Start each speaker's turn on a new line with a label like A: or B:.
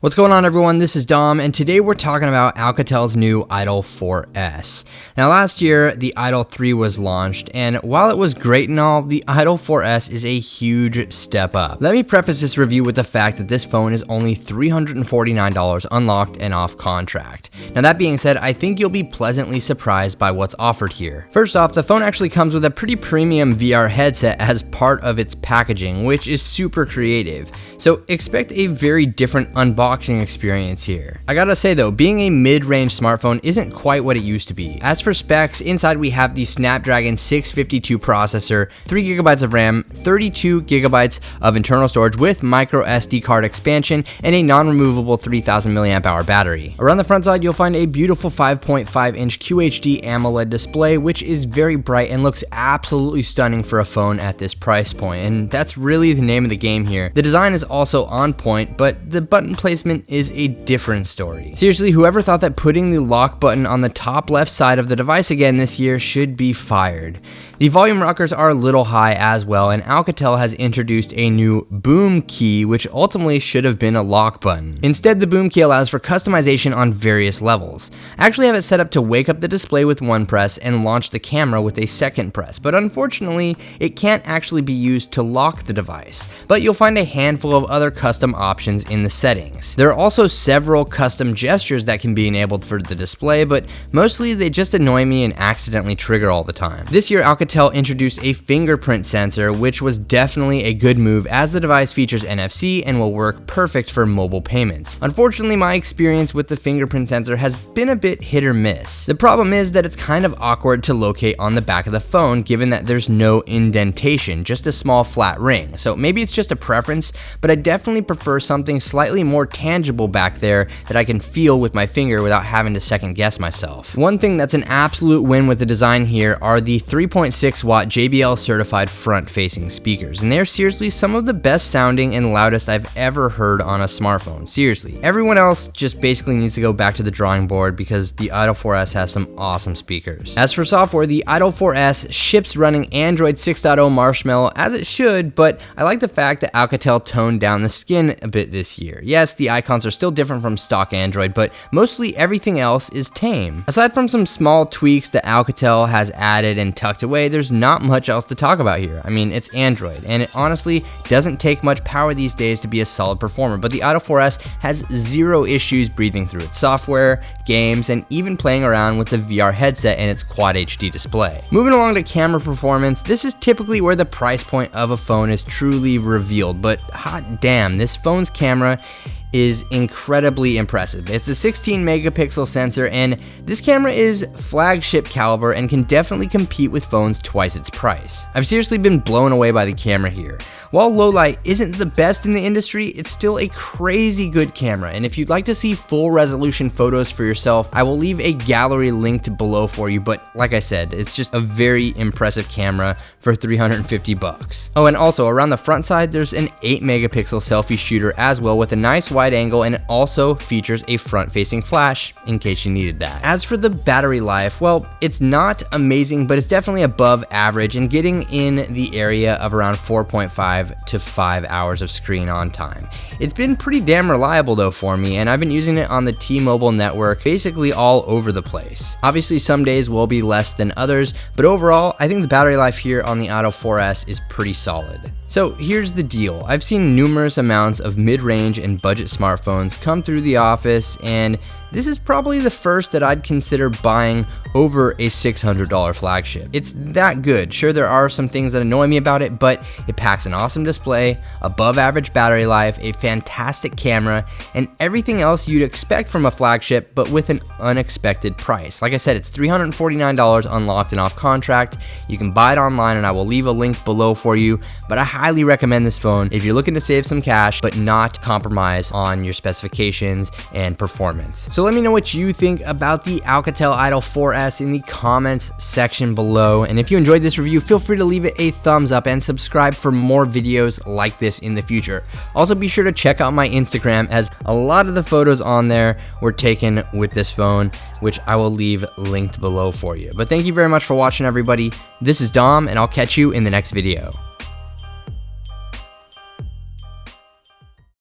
A: What's going on, everyone? This is Dom, and today we're talking about Alcatel's new Idol 4S. Now, last year, the Idol 3 was launched, and while it was great and all, the Idol 4S is a huge step up. Let me preface this review with the fact that this phone is only $349 unlocked and off contract. Now, that being said, I think you'll be pleasantly surprised by what's offered here. First off, the phone actually comes with a pretty premium VR headset as part of its packaging, which is super creative. So expect a very different unboxing experience here. I gotta say though, being a mid-range smartphone isn't quite what it used to be. As for specs, inside we have the Snapdragon 652 processor, 3GB of RAM, 32GB of internal storage with micro SD card expansion, and a non-removable 3000 mAh battery. Around the front side, you'll find a beautiful 5.5-inch QHD AMOLED display, which is very bright and looks absolutely stunning for a phone at this price point, and that's really the name of the game here. The design is also on point, but the button placement is a different story. Seriously, whoever thought that putting the lock button on the top left side of the device again this year should be fired. The volume rockers are a little high as well, and Alcatel has introduced a new boom key, which ultimately should have been a lock button. Instead, the boom key allows for customization on various levels. I actually have it set up to wake up the display with one press and launch the camera with a second press, but unfortunately, it can't actually be used to lock the device. But you'll find a handful of other custom options in the settings. There are also several custom gestures that can be enabled for the display, but mostly they just annoy me and accidentally trigger all the time. This year, Alcatel introduced a fingerprint sensor, which was definitely a good move as the device features NFC and will work perfect for mobile payments. Unfortunately, my experience with the fingerprint sensor has been a bit hit or miss. The problem is that it's kind of awkward to locate on the back of the phone given that there's no indentation, just a small flat ring. So maybe it's just a preference, but I definitely prefer something slightly more tangible back there that I can feel with my finger without having to second guess myself. One thing that's an absolute win with the design here are the 3.6 watt JBL certified front facing speakers, and they're seriously some of the best sounding and loudest I've ever heard on a smartphone. Seriously, everyone else just basically needs to go back to the drawing board because the Idol 4S has some awesome speakers. As for software, the Idol 4S ships running Android 6.0 Marshmallow as it should, but I like the fact that Alcatel toned down the skin a bit this year. Yes, the icons are still different from stock Android, but mostly everything else is tame. Aside from some small tweaks that Alcatel has added and tucked away, there's not much else to talk about here. I mean, it's Android, and it honestly doesn't take much power these days to be a solid performer, but the Idol 4S has zero issues breathing through its software, games, and even playing around with the VR headset and its Quad HD display. Moving along to camera performance, this is typically where the price point of a phone is truly revealed, but hot damn, this phone's camera is incredibly impressive. It's a 16 megapixel sensor, and this camera is flagship caliber and can definitely compete with phones twice its price. I've seriously been blown away by the camera here. While low light isn't the best in the industry, it's still a crazy good camera, and if you'd like to see full resolution photos for yourself, I will leave a gallery linked below for you, but like I said, it's just a very impressive camera for 350 bucks. Oh, and also around the front side, there's an 8 megapixel selfie shooter as well with a nice wide angle, and it also features a front-facing flash in case you needed that. As for the battery life, well, it's not amazing, but it's definitely above average and getting in the area of around 4.5 to 5 hours of screen on time. It's been pretty damn reliable though for me, and I've been using it on the T-Mobile network basically all over the place. Obviously some days will be less than others, but overall I think the battery life here on the Idol 4S is pretty solid. So here's the deal. I've seen numerous amounts of mid-range and budget smartphones come through the office, and this is probably the first that I'd consider buying over a $600 flagship. It's that good. Sure, there are some things that annoy me about it, but it packs an awesome display, above average battery life, a fantastic camera, and everything else you'd expect from a flagship, but with an unexpected price. Like I said, it's $349 unlocked and off contract. You can buy it online, and I will leave a link below for you, but I highly recommend this phone if you're looking to save some cash, but not compromise on your specifications and performance. So let me know what you think about the Alcatel Idol 4S in the comments section below, and if you enjoyed this review, feel free to leave it a thumbs up and subscribe for more videos like this in the future. Also, be sure to check out my Instagram, as a lot of the photos on there were taken with this phone, which I will leave linked below for you. But thank you very much for watching, everybody. This is Dom, and I'll catch you in the next video.